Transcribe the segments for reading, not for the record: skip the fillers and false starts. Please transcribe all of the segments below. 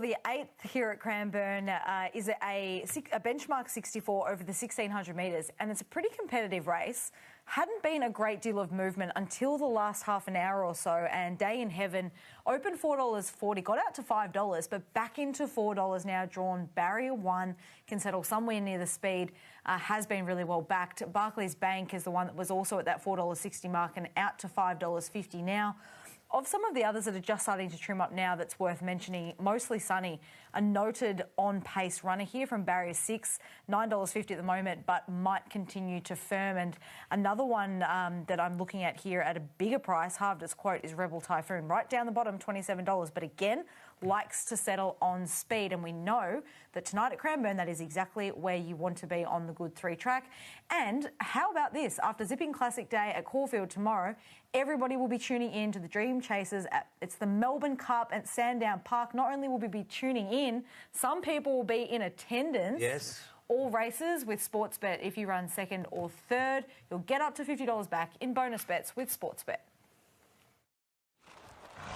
the 8th here at Cranbourne is a benchmark 64 over the 1,600 metres, and it's a pretty competitive race. Hadn't been a great deal of movement until the last half an hour or so, and Day in Heaven opened $4.40, got out to $5, but back into $4 now, drawn barrier 1, can settle somewhere near the speed, has been really well backed. Barclays Bank is the one that was also at that $4.60 mark and out to $5.50 now. Of some of the others that are just starting to trim up now that's worth mentioning, Mostly Sunny, a noted on-pace runner here from barrier 6, $9.50 at the moment, but might continue to firm. And another one that I'm looking at here at a bigger price, halved its quote, is Rebel Typhoon. Right down the bottom, $27, but again, likes to settle on speed. And we know that tonight at Cranbourne, that is exactly where you want to be on the good 3 track. And how about this? After Zipping Classic Day at Caulfield tomorrow, everybody will be tuning in to the Dream Chasers. It's the Melbourne Cup at Sandown Park. Not only will we be tuning in, some people will be in attendance. Yes. All races with Sportsbet. If you run second or third, you'll get up to $50 back in bonus bets with Sportsbet.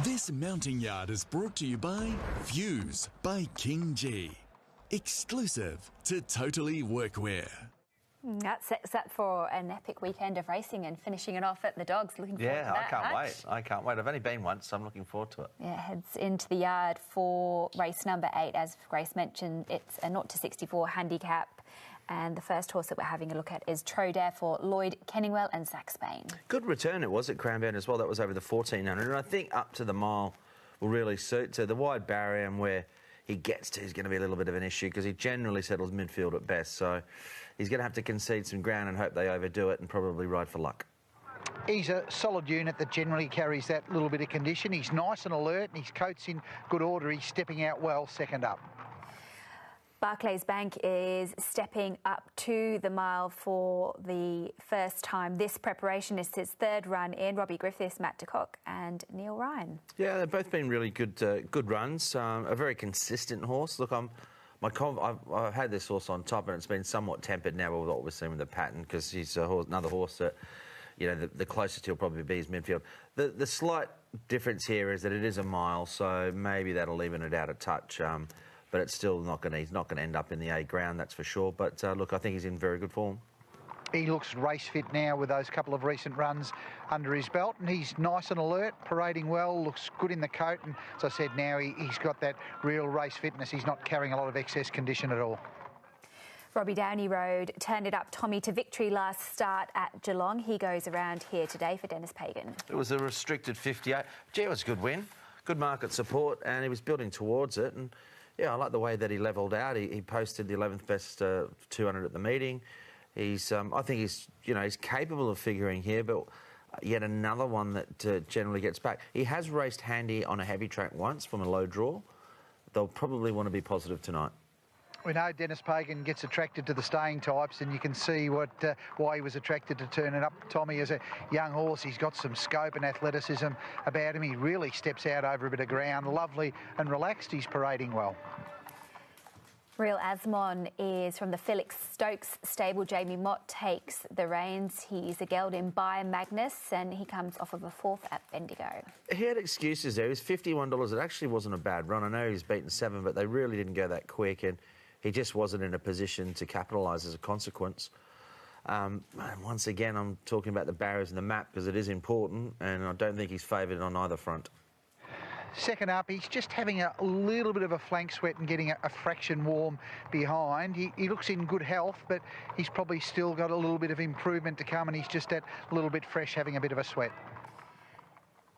This mounting yard is brought to you by Fuse by King G. Exclusive to Totally Workwear. That sets up for an epic weekend of racing and finishing it off at the Dogs. Looking forward to that. I can't wait. I can't wait. I've only been once, so I'm looking forward to it. Yeah, heads into the yard for race number 8. As Grace mentioned, it's a 0 to 64 handicap. And the first horse that we're having a look at is Trodare for Lloyd Kenningwell and Zach Spain. Good return it was at Cranbourne as well. That was over the 1,400. And I think up to the mile will really suit. So the wide barrier and where he gets to is going to be a little bit of an issue because he generally settles midfield at best. So he's going to have to concede some ground and hope they overdo it and probably ride for luck. He's a solid unit that generally carries that little bit of condition. He's nice and alert and his coat's in good order. He's stepping out well second up. Barclays Bank is stepping up to the mile for the first time. This preparation is his third run in. Robbie Griffiths, Matt DeCock and Neil Ryan. Yeah, they've both been really good runs. A very consistent horse. Look, I've had this horse on top and it's been somewhat tempered now with what we're seeing with the pattern because he's another horse that, you know, the closest he'll probably be is midfield. The slight difference here is that it is a mile, so maybe that'll even it out a touch. But it's still he's not going to end up in the A ground, that's for sure. But look, I think he's in very good form. He looks race fit now with those couple of recent runs under his belt, and he's nice and alert, parading well, looks good in the coat, and as I said, now he's got that real race fitness. He's not carrying a lot of excess condition at all. Robbie Downey rode Turned It Up Tommy to victory last start at Geelong. He goes around here today for Dennis Pagan. It was a restricted 58. Gee, it was a good win, good market support, and he was building towards it. And yeah, I like the way that he levelled out. He posted the 11th best 200 at the meeting. I think he's capable of figuring here, but yet another one that generally gets back. He has raced handy on a heavy track once from a low draw. They'll probably want to be positive tonight. We know Dennis Pagan gets attracted to the staying types, and you can see why he was attracted to Turn It Up. Tommy is a young horse. He's got some scope and athleticism about him. He really steps out over a bit of ground. Lovely and relaxed. He's parading well. Real Azmon is from the Felix Stokes stable. Jamie Mott takes the reins. He's a gelding by Magnus, and he comes off of a 4th at Bendigo. He had excuses there. He was $51. It actually wasn't a bad run. I know he's beaten 7, but they really didn't go that quick, and he just wasn't in a position to capitalise as a consequence. And once again, I'm talking about the barriers and the map because it is important, and I don't think he's favoured on either front. Second up, he's just having a little bit of a flank sweat and getting a fraction warm behind. He looks in good health, but he's probably still got a little bit of improvement to come, and he's just that little bit fresh, having a bit of a sweat.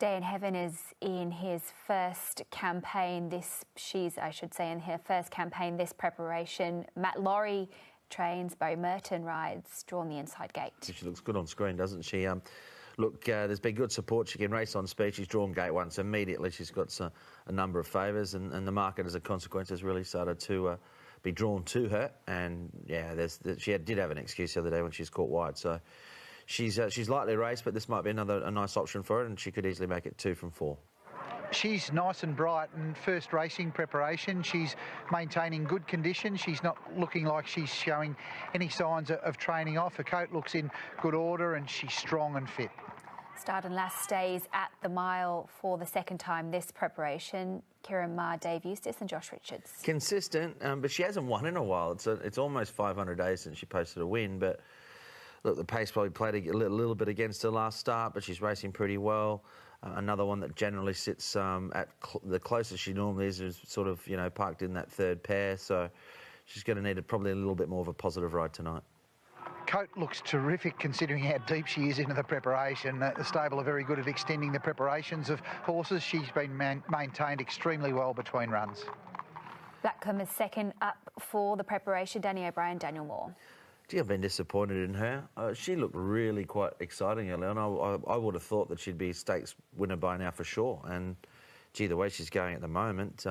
Day in Heaven is in his first campaign. In her first campaign this preparation. Matt Laurie trains, Bo Merton rides, drawn the inside gate. She looks good on screen, doesn't she? Look, there's been good support. She can race on speed. She's drawn gate 1, so immediately she's got a number of favours, and the market as a consequence has really started to be drawn to her. And yeah, she did have an excuse the other day when she's caught wide, so she's lightly raced, but this might be a nice option for her, and she could easily make it 2 from 4. She's nice and bright, and first racing preparation, she's maintaining good condition. She's not looking like she's showing any signs of training off. Her coat looks in good order, and she's strong and fit. Start and Last stays at the mile for the second time this preparation. Kieran Maher, Dave Eustace and Josh Richards. Consistent, but she hasn't won in a while. It's almost 500 days since she posted a win, but look, the pace probably played a little bit against her last start, but she's racing pretty well. Another one that generally sits at the closest she normally is sort of, you know, parked in that third pair, so she's going to need probably a little bit more of a positive ride tonight. Coat looks terrific considering how deep she is into the preparation. The stable are very good at extending the preparations of horses. She's been maintained extremely well between runs. Blackham is second up for the preparation. Danny O'Brien, Daniel Moore. Gee, I've been disappointed in her. She looked really quite exciting early on. I would have thought that she'd be stakes winner by now for sure. And gee, the way she's going at the moment,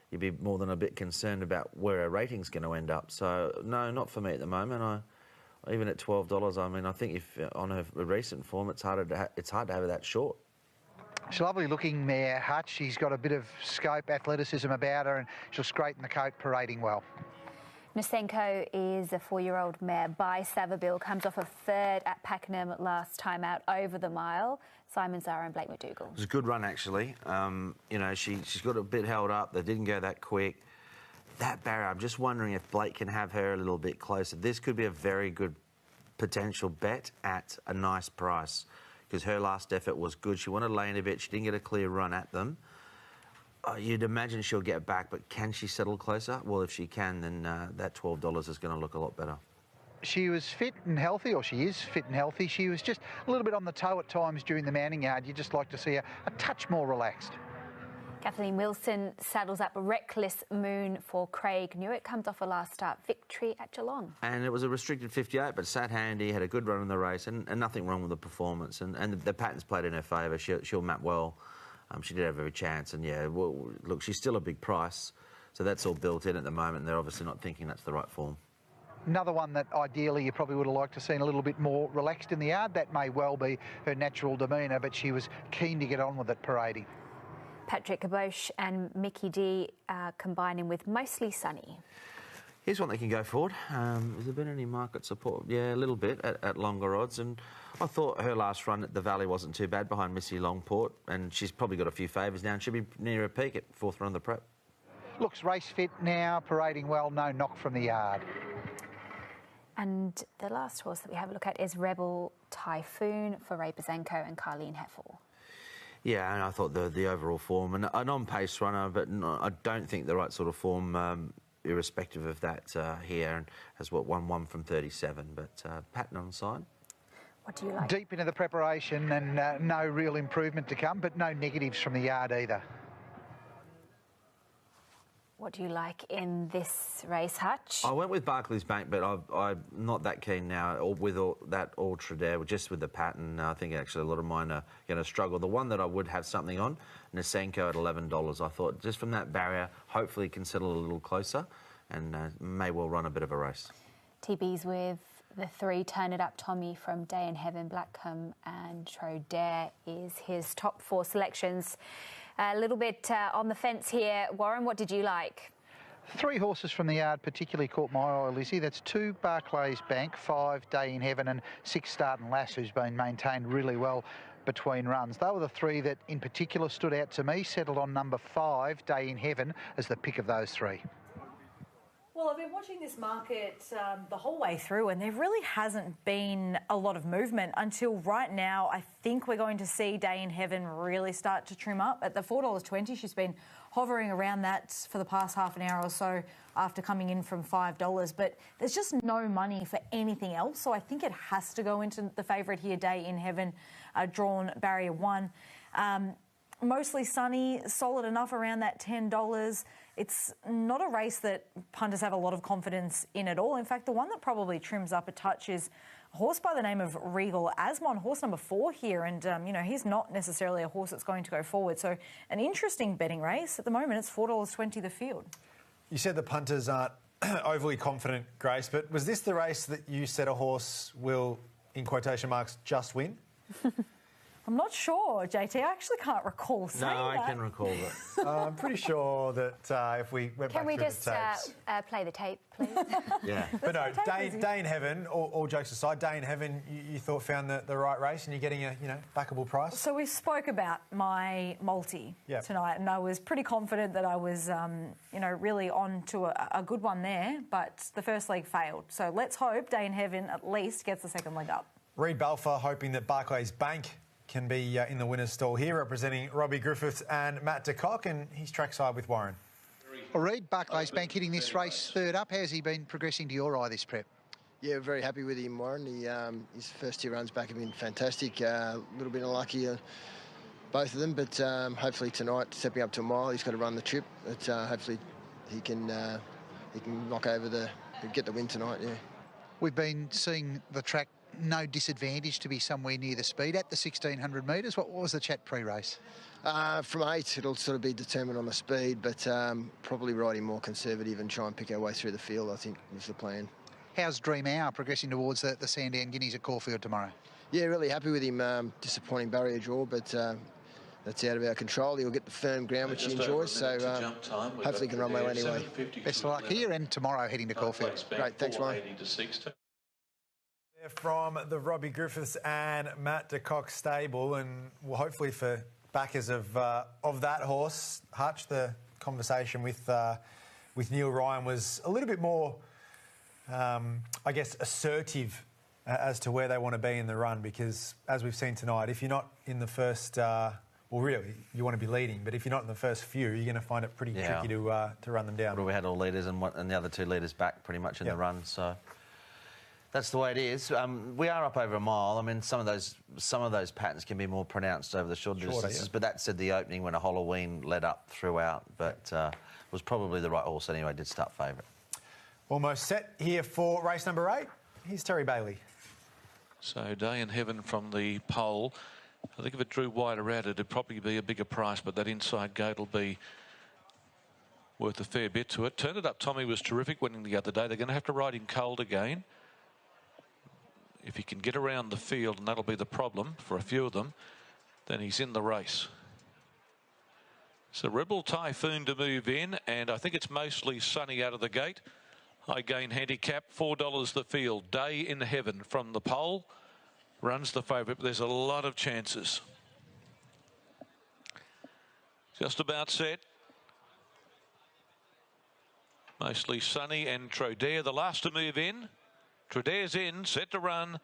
you'd be more than a bit concerned about where her rating's going to end up. So no, not for me at the moment. Even at $12, I mean, I think if on her recent form, it's hard to have her that short. She's a lovely looking mare, Hutch. She's got a bit of scope, athleticism about her, and she'll straighten the coat, parading well. Nasenko is a 4-year-old mare by Savabeel, comes off a third at Pakenham last time out over the mile. Simon Zara and Blake McDougall. It was a good run, actually. You know, she's got a bit held up. They didn't go that quick. That barrier, I'm just wondering if Blake can have her a little bit closer. This could be a very good potential bet at a nice price because her last effort was good. She wanted to lay in a bit. She didn't get a clear run at them. You'd imagine she'll get back, but can she settle closer? Well, if she can, then that $12 is going to look a lot better. She was fit and healthy, or she is fit and healthy. She was just a little bit on the toe at times during the mounting yard. You'd just like to see her a touch more relaxed. Kathleen Wilson saddles up a Reckless Moon for Craig Newitt. Comes off a last start victory at Geelong. And it was a restricted 58, but sat handy, had a good run in the race, and nothing wrong with the performance. And the pattern's played in her favour. She'll map well. She did have every chance. And, yeah, well, look, she's still a big price, so that's all built in at the moment. They're obviously not thinking that's the right form. Another one that ideally you probably would have liked to see a little bit more relaxed in the yard. That may well be her natural demeanour, but she was keen to get on with it, parading. Patrick Kabosh and Mickey D combining with Mostly Sunny. Here's one that can go forward. Has there been any market support? Yeah, a little bit at longer odds. And I thought her last run at the Valley wasn't too bad behind Missy Longport. And she's probably got a few favours now and should be near a peak at fourth run of the prep. Looks race fit now, parading well, no knock from the yard. And the last horse that we have a look at is Rebel Typhoon for Ray Bazanko and Carleen Heffel. Yeah, and I thought the overall form, and an on-pace runner, but I don't think the right sort of form, irrespective of that here, and has won 1 from 37, but Patton on side. What do you like? Deep into the preparation and no real improvement to come, but no negatives from the yard either. What do you like in this race, Hutch? I went with Barclays Bank, but I'm not that keen now with that Ultra there, just with the pattern. I think actually a lot of mine are going to struggle. The one that I would have something on, Nasenko at $11. I thought just from that barrier, hopefully can settle a little closer and may well run a bit of a race. TB's with the 3, Turn It Up Tommy from Day in Heaven, Blackham and Trodare is his top 4 selections. A little bit on the fence here. Warren, what did you like? 3 horses from the yard particularly caught my eye, Lizzie. That's 2 Barclays Bank, 5 Day in Heaven and 6 Start and Lass, who's been maintained really well between runs. They were the 3 that in particular stood out to me, settled on number 5, Day in Heaven, as the pick of those 3. Well, I've been watching this market the whole way through and there really hasn't been a lot of movement until right now. I think we're going to see Day in Heaven really start to trim up. At the $4.20, she's been hovering around that for the past half an hour or so after coming in from $5. But there's just no money for anything else, so I think it has to go into the favourite here, Day in Heaven, drawn barrier 1. Mostly Sunny, solid enough around that $10. It's not a race that punters have a lot of confidence in at all. In fact, the one that probably trims up a touch is a horse by the name of Regal, Azmon, horse number 4 here. And, you know, he's not necessarily a horse that's going to go forward. So an interesting betting race. At the moment, it's $4.20 the field. You said the punters aren't overly confident, Grace, but was this the race that you said a horse will, in quotation marks, just win? I'm not sure, JT. I actually can't recall saying No, I that. can recall that. I'm pretty sure that if we went Can back we through just the tapes... play the tape, please? Yeah. But no, take it Day in Heaven, all jokes aside, Day in Heaven, you thought found the right race and you're getting a, backable price? So we spoke about my multi tonight, and I was pretty confident that I was, really on to a good one there, but the first leg failed. So let's hope Day in Heaven at least gets the second leg up. Reed Balfour hoping that Barclays Bank can be in the winner's stall here, representing Robbie Griffiths and Matt de Kock, and he's trackside with Warren. Well, Reed, Barclays Bank hitting this race third up. How's he been progressing to your eye this prep? Yeah, very happy with him, Warren. His first 2 runs back have been fantastic. A little bit unlucky, both of them, but hopefully tonight, stepping up to a mile, he's got to run the trip. But hopefully he can knock over get the win tonight. Yeah. We've been seeing the track no disadvantage to be somewhere near the speed at the 1,600 metres. What was the chat pre-race? From 8, it'll sort of be determined on the speed, but probably riding more conservative and try and pick our way through the field, I think, is the plan. How's Dream Hour progressing towards the Sandown Guineas at Caulfield tomorrow? Yeah, really happy with him. Disappointing barrier draw, but that's out of our control. He'll get the firm ground, which he enjoys, so hopefully he can run well anyway. Best of luck here and tomorrow heading to Caulfield. Great, thanks, Warren. From the Robbie Griffiths and Matt de Kock stable, and well, hopefully for backers of that horse, Hutch, the conversation with Neil Ryan was a little bit more, I guess, assertive as to where they want to be in the run, because as we've seen tonight, if you're not in the first, well, really, you want to be leading, but if you're not in the first few, you're going to find it pretty tricky to run them down. Well, we had all leaders and the other 2 leaders back pretty much in the run, so that's the way it is. We are up over a mile. I mean, some of those patterns can be more pronounced over the shorter distances, but that said the opening when a Halloween led up throughout, but was probably the right horse anyway, did start favourite. Almost set here for race number 8. Here's Terry Bailey. So Day in Heaven from the pole. I think if it drew wider out, it'd probably be a bigger price, but that inside gate will be worth a fair bit to it. Turn It Up Tommy was terrific winning the other day. They're going to have to ride him cold again. If he can get around the field, and that'll be the problem for a few of them, then he's in the race. So Rebel Typhoon to move in, and I think it's mostly sunny out of the gate. High gain handicap, $4 the field. Day in Heaven from the pole runs the favourite, but there's a lot of chances. Just about set. Mostly sunny, and Trodaire the last to move in. Tradaire's in, set to run.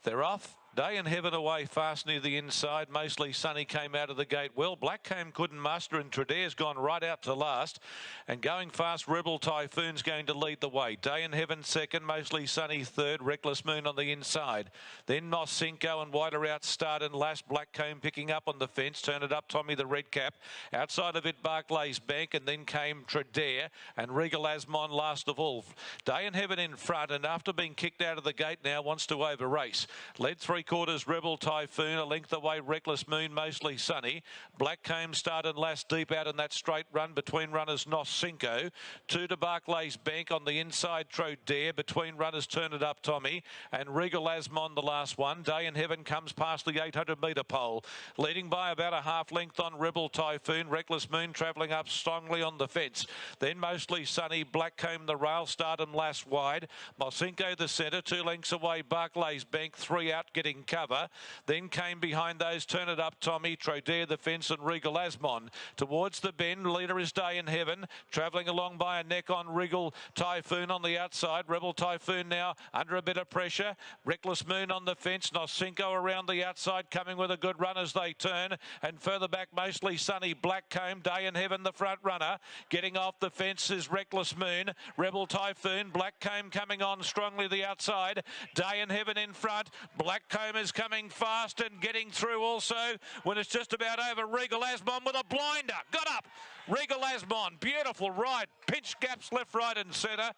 They're off. Day in Heaven away fast near the inside. Mostly Sunny came out of the gate well. Blackcomb couldn't muster, and Tradaire's gone right out to last. And going fast, Rebel Typhoon's going to lead the way. Day in Heaven second, Mostly Sunny third, Reckless Moon on the inside. Then Nos Cinco and wider out start and last. Blackcomb picking up on the fence. Turn It Up Tommy the red cap. Outside of it, Barclays Bank, and then came Tradaire and Regal Azmon last of all. Day in Heaven in front, and after being kicked out of the gate now wants to over race. Led 3/4 Rebel Typhoon, a length away Reckless Moon, Mostly Sunny. Blackcomb started last deep out in that straight run between runners Nos Cinco. 2 to Barclays Bank on the inside Tradaire. Between runners Turn It Up Tommy and Regal Azmon the last one. Day in Heaven comes past the 800 metre pole. Leading by about a half length on Rebel Typhoon. Reckless Moon travelling up strongly on the fence. Then Mostly Sunny, Blackcomb the rail, Stardom last wide. Mosinko the centre, 2 lengths away Barclays Bank, 3 out getting cover. Then came behind those Turn It Up Tommy, Tradaire the fence and Regal Azmon. Towards the bend, leader is Day in Heaven, travelling along by a neck on Regal Typhoon on the outside. Rebel Typhoon now under a bit of pressure. Reckless Moon on the fence, Nos Cinco around the outside, coming with a good run as they turn. And further back, Mostly Sunny, Blackcomb, Day in Heaven the front runner. Getting off the fence is Reckless Moon, Rebel Typhoon, Blackcomb coming on strongly the outside. Day in Heaven in front, Blackcomb is coming fast and getting through also when it's just about over. Regal Azmon with a blinder, got up. Regal Azmon, beautiful ride, pinch gaps left, right and centre.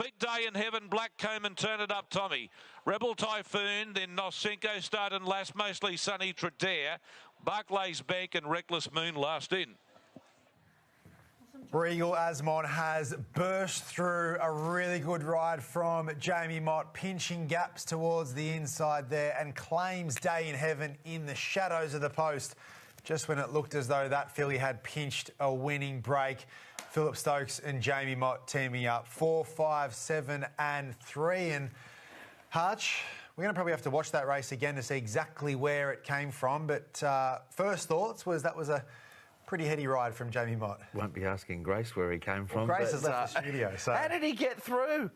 Beat Day in Heaven, Blackcomb and Turn It Up Tommy. Rebel Typhoon, then Nos Cinco started last, Mostly Sunny, Tradaire, Barclays Bank and Reckless Moon last in. Regal Azmon has burst through a really good ride from Jamie Mott, pinching gaps towards the inside there, and claims Day in Heaven in the shadows of the post just when it looked as though that filly had pinched a winning break. Phillip Stokes and Jamie Mott teaming up 4, 5, 7 and 3. And Hutch, we're going to probably have to watch that race again to see exactly where it came from. But first thoughts was that was a pretty heady ride from Jamie Mott. Won't be asking Grace where he came from. Well, Grace has left the studio. So how did he get through?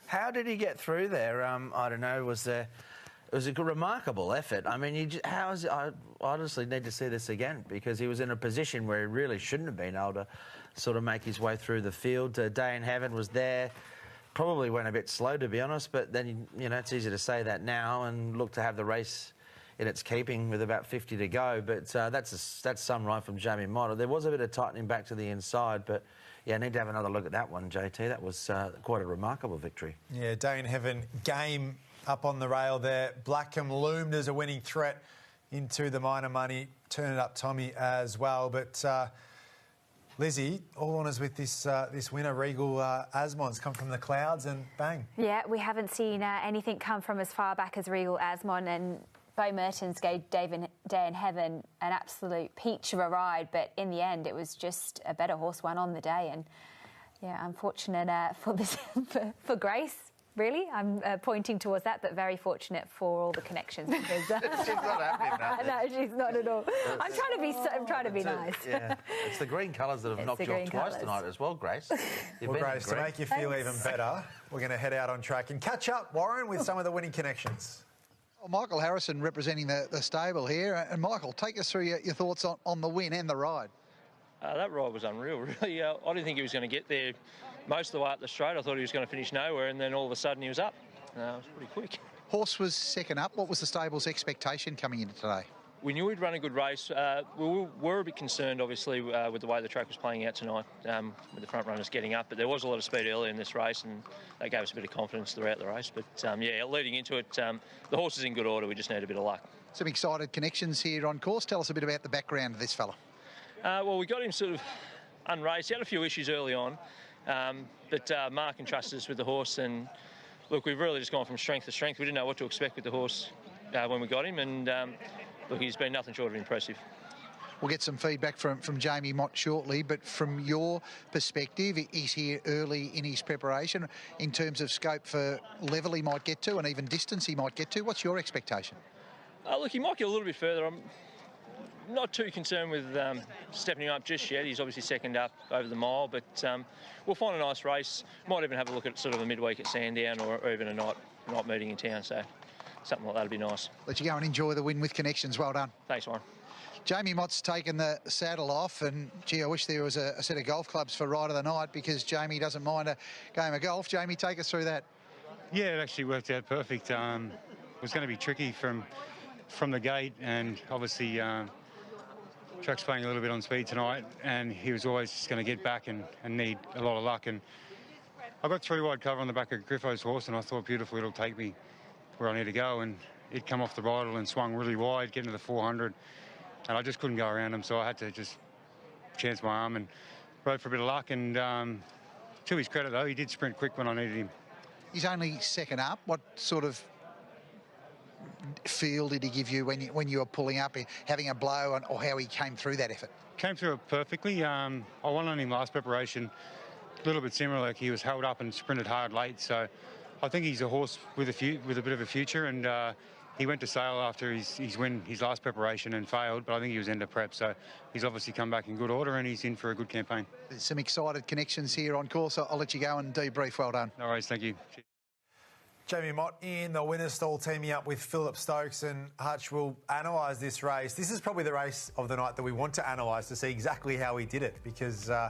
How did he get through there? I don't know. It was a remarkable effort. I mean, I honestly need to see this again because he was in a position where he really shouldn't have been able to sort of make his way through the field. Day in Heaven was there. Probably went a bit slow, to be honest, but then, you know, it's easy to say that now and look to have the race in its keeping with about 50 to go. But that's some ride from Jamie Mott. There was a bit of tightening back to the inside, but, yeah, I need to have another look at that one, JT. That was quite a remarkable victory. Yeah, Day in Heaven game up on the rail there. Blackham loomed as a winning threat into the minor money. Turn it up, Tommy, as well. But Lizzie, all honours with this winner. Regal Azmon's come from the clouds and bang. Yeah, we haven't seen anything come from as far back as Regal Azmon, and Bo Mertens gave Day in Heaven an absolute peach of a ride, but in the end it was just a better horse won on the day. And yeah, unfortunate for Grace. Really, I'm pointing towards that, but very fortunate for all the connections because she's not happy about no, she's not at all. I'm trying to be nice. Yeah, it's the green colours that have knocked you off twice tonight as well, Grace. Well, Grace, to make you feel even better, we're going to head out on track and catch up, Warren, with some of the winning connections. Well, Michael Harrison representing the stable here. And Michael, take us through your thoughts on the win and the ride. That ride was unreal, really. I didn't think he was going to get there most of the way up the straight. I thought he was going to finish nowhere, and then all of a sudden he was up. It was pretty quick. Horse was second up. What was the stable's expectation coming into today? We knew he'd run a good race. We were a bit concerned, obviously, with the way the track was playing out tonight, with the front runners getting up. But there was a lot of speed early in this race, and that gave us a bit of confidence throughout the race. But, yeah, leading into it, the horse is in good order. We just need a bit of luck. Some excited connections here on course. Tell us a bit about the background of this fella. Well, we got him sort of unraced. He had a few issues early on, but Mark entrusted us with the horse, and look, we've really just gone from strength to strength. We didn't know what to expect with the horse when we got him, and look, he's been nothing short of impressive. We'll get some feedback from Jamie Mott shortly, but from your perspective, he's here early in his preparation in terms of scope for level he might get to and even distance he might get to. What's your expectation? Look, he might get a little bit further. I'm not too concerned with stepping him up just yet. He's obviously second up over the mile, but we'll find a nice race. Might even have a look at sort of a midweek at Sandown or even a night meeting in town, so something like that would be nice. Let you go and enjoy the win with connections. Well done. Thanks, Warren. Jamie Mott's taken the saddle off, and, gee, I wish there was a set of golf clubs for Ride of the Night because Jamie doesn't mind a game of golf. Jamie, take us through that. Yeah, it actually worked out perfect. It was going to be tricky from the gate, and obviously track's playing a little bit on speed tonight, and he was always just going to get back and need a lot of luck. And I got 3 wide cover on the back of Griffo's horse, and I thought, beautiful, it'll take me where I need to go. And it come off the bridle and swung really wide, getting to the 400, and I just couldn't go around him, so I had to just chance my arm and rode for a bit of luck. And to his credit, though, he did sprint quick when I needed him. He's only second up. What sort of feel did he give you when you were pulling up, having a blow, or how he came through that effort? Came through it perfectly. I won on him last preparation, a little bit similar. Like, he was held up and sprinted hard late, so I think he's a horse with a bit of a future. And he went to Sale after his last preparation and failed, but I think he was end of prep, so he's obviously come back in good order and he's in for a good campaign. There's some excited connections here on course. I'll let you go and debrief. Well done. No worries, thank you. Jamie Mott in the winner's stall, teaming up with Phillip Stokes, and Hutch will analyse this race. This is probably the race of the night that we want to analyse to see exactly how he did it, because yeah,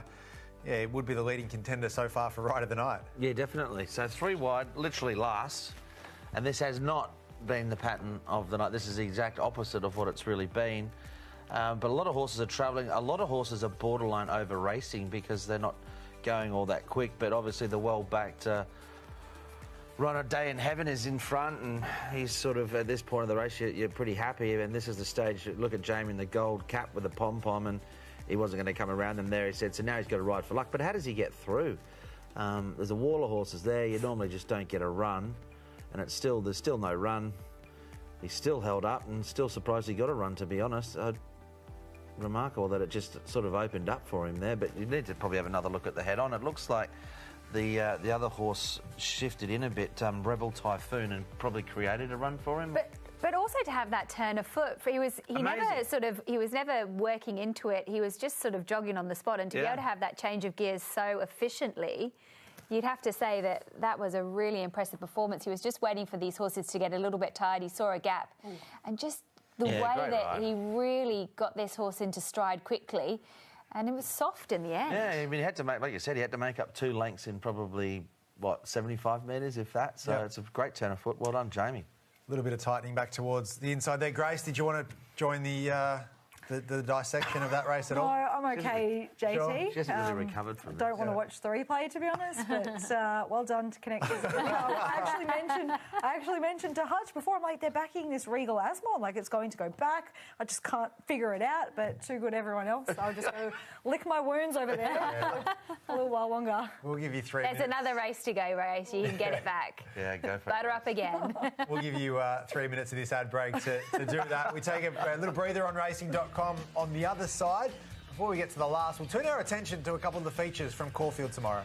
it would be the leading contender so far for Ride of the Night. Yeah, definitely. So 3 wide, literally last, and this has not been the pattern of the night. This is the exact opposite of what it's really been. But a lot of horses are travelling. A lot of horses are borderline over racing because they're not going all that quick, but obviously the well-backed runner Day in Heaven is in front, and he's sort of, at this point of the race, you're pretty happy. And this is the stage. Look at Jamie in the gold cap with the pom-pom, and he wasn't going to come around them there. He said, so now he's got to ride for luck. But how does he get through? There's a wall of horses there. You normally just don't get a run, and there's still no run. He's still held up, and still surprised he got a run, to be honest. Remarkable that it just sort of opened up for him there, but you need to probably have another look at the head-on. It looks like the other horse shifted in a bit, Rebel Typhoon, and probably created a run for him. But also to have that turn of foot, he was never working into it. He was just sort of jogging on the spot, and to be able to have that change of gears so efficiently, you'd have to say that was a really impressive performance. He was just waiting for these horses to get a little bit tired. He saw a gap, and just the way that he really got this horse into stride quickly, and it was soft in the end. Yeah, I mean, he had to make, like you said, he had to make up 2 lengths in probably, 75 metres, if that. So it's a great turn of foot. Well done, Jamie. A little bit of tightening back towards the inside there. Grace, did you want to join the dissection of that race at all? No, I'm okay, JT. Sure. She hasn't really recovered from it. Don't want to watch the replay, to be honest, but well done to Connectors. I actually mentioned to Hutch before, I'm like, they're backing this Regal Azmon, like it's going to go back. I just can't figure it out, but too good everyone else. I'll just go lick my wounds over there a little while longer. We'll give you 3 minutes. There's another race to go, Race. You can get it back. Yeah, go for it. Butter up again. We'll give you 3 minutes of this ad break to do that. We take a little breather on racing.com. On the other side, before we get to the last, we'll turn our attention to a couple of the features from Caulfield tomorrow.